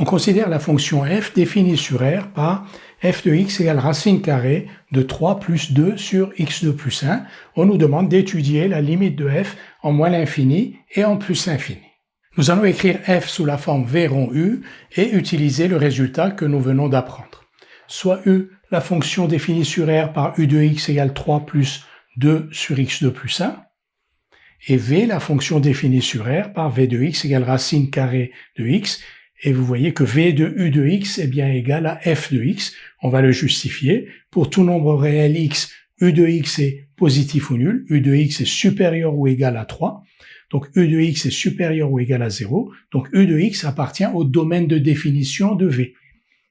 On considère la fonction f définie sur R par f de x égale racine carrée de 3 plus 2 sur x2 plus 1. On nous demande d'étudier la limite de f en moins l'infini et en plus l'infini. Nous allons écrire f sous la forme v rond u et utiliser le résultat que nous venons d'apprendre. Soit u, la fonction définie sur R par u de x égale 3 plus 2 sur x2 plus 1, et v, la fonction définie sur R par v de x égale racine carrée de x, et vous voyez que v de u de x est bien égal à f de x. On va le justifier. Pour tout nombre réel x, u de x est positif ou nul, u de x est supérieur ou égal à 3, donc u de x est supérieur ou égal à 0, donc u de x appartient au domaine de définition de v.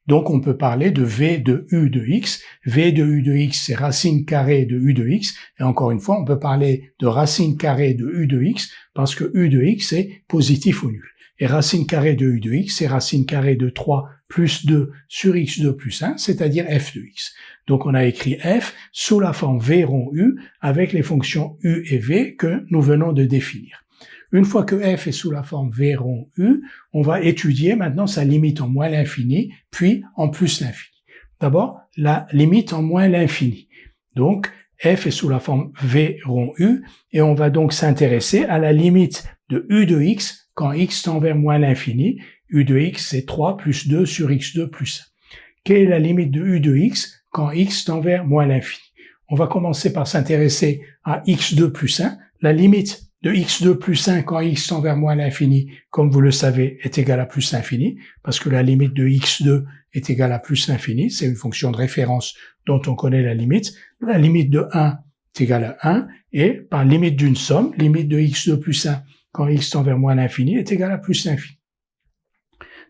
Donc on peut parler de v de u de x. V de u de x, c'est racine carrée de u de x. Et encore une fois, on peut parler de racine carrée de u de x parce que u de x est positif ou nul. Et racine carrée de u de x, c'est racine carrée de 3 plus 2 sur x2 plus 1, c'est-à-dire f de x. Donc on a écrit f sous la forme v rond u avec les fonctions u et v que nous venons de définir. Une fois que f est sous la forme v rond u, on va étudier maintenant sa limite en moins l'infini, puis en plus l'infini. D'abord, la limite en moins l'infini. Donc, f est sous la forme v rond u, et on va donc s'intéresser à la limite de u de x quand x tend vers moins l'infini. U de x, c'est 3 plus 2 sur x2 plus 1. Quelle est la limite de u de x quand x tend vers moins l'infini? On va commencer par s'intéresser à x2 plus 1. La limite de x2 plus 1 quand x tend vers moins l'infini, comme vous le savez, est égale à plus l'infini, parce que la limite de x2 est égale à plus l'infini, c'est une fonction de référence dont on connaît la limite. La limite de 1 est égale à 1, et par limite d'une somme, limite de x2 plus 1 quand x tend vers moins l'infini est égale à plus l'infini.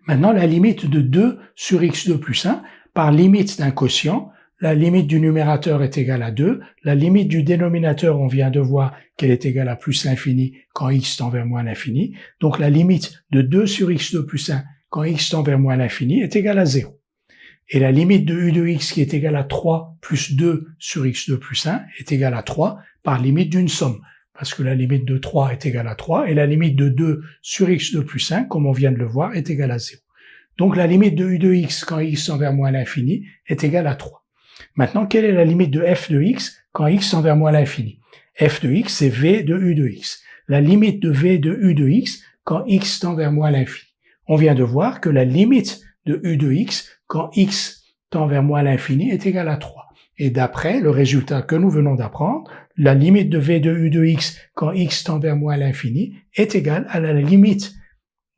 Maintenant, la limite de 2 sur x2 plus 1, par limite d'un quotient, la limite du numérateur est égale à 2, la limite du dénominateur, on vient de voir qu'elle est égale à plus l'infini quand x tend vers moins l'infini, donc la limite de 2 sur x2 plus 1 quand x tend vers moins l'infini est égale à 0. Et la limite de u de x qui est égale à 3 plus 2 sur x2 plus 1 est égale à 3 par limite d'une somme, parce que la limite de 3 est égale à 3 et la limite de 2 sur x2 plus 1, comme on vient de le voir, est égale à 0. Donc la limite de u de x quand x tend vers moins l'infini est égale à 3. Maintenant, quelle est la limite de f de x quand x tend vers moins l'infini? F de x, c'est v de u de x. La limite de v de u de x quand x tend vers moins l'infini. On vient de voir que la limite de u de x quand x tend vers moins l'infini est égale à 3. Et d'après le résultat que nous venons d'apprendre, la limite de v de u de x quand x tend vers moins l'infini est égale à la limite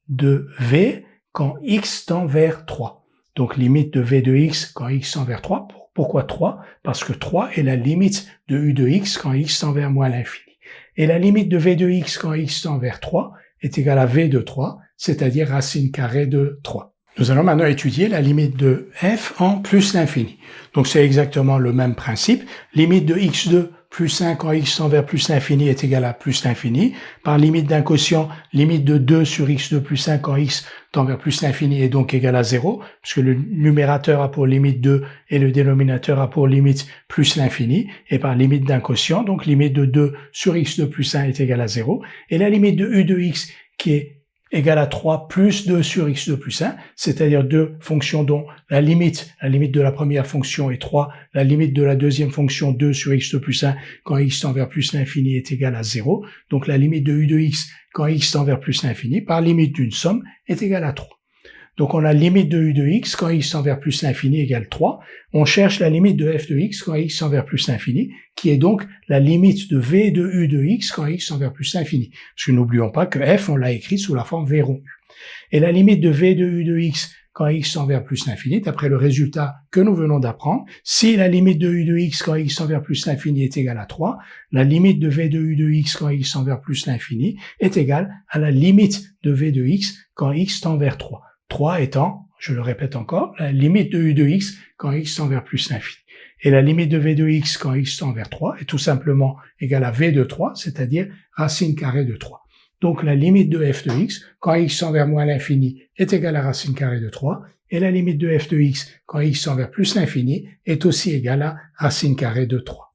de v quand x tend vers 3. Donc limite de v de x quand x tend vers 3. Pourquoi 3? Parce que 3 est la limite de u de x quand x tend vers moins l'infini. Et la limite de v de x quand x tend vers 3 est égale à v de 3, c'est-à-dire racine carrée de 3. Nous allons maintenant étudier la limite de f en plus l'infini. Donc c'est exactement le même principe. Limite de x2 plus 1 quand x tend vers plus l'infini est égal à plus l'infini. Par limite d'un quotient, limite de 2 sur x2 plus 1 quand x tend vers plus l'infini est donc égal à 0, puisque le numérateur a pour limite 2 et le dénominateur a pour limite plus l'infini. Et par limite d'un quotient, donc limite de 2 sur x2 plus 1 est égal à 0. Et la limite de u de x qui est égale à 3 plus 2 sur x2 plus 1, c'est-à-dire deux fonctions dont la limite de la première fonction est 3, la limite de la deuxième fonction 2 sur x2 plus 1 quand x tend vers plus l'infini est égale à 0, donc la limite de u de x quand x tend vers plus l'infini par limite d'une somme est égale à 3. Donc on a limite de u de x quand x tend vers plus l'infini égale 3. On cherche la limite de f de x quand x tend vers plus l'infini, qui est donc la limite de v de u de x quand x tend vers plus l'infini. Parce que n'oublions pas que f, on l'a écrit sous la forme v rond u. Et la limite de v de u de x quand x tend vers plus l'infini, d'après le résultat que nous venons d'apprendre, si la limite de u de x quand x tend vers plus l'infini est égale à 3, la limite de v de u de x quand x tend vers plus l'infini est égale à la limite de v de x quand x tend vers 3. 3 étant, je le répète encore, la limite de u de x quand x tend vers plus l'infini. Et la limite de v de x quand x tend vers 3 est tout simplement égale à v de 3, c'est-à-dire racine carrée de 3. Donc la limite de f de x quand x tend vers moins l'infini est égale à racine carrée de 3, et la limite de f de x quand x tend vers plus l'infini est aussi égale à racine carrée de 3.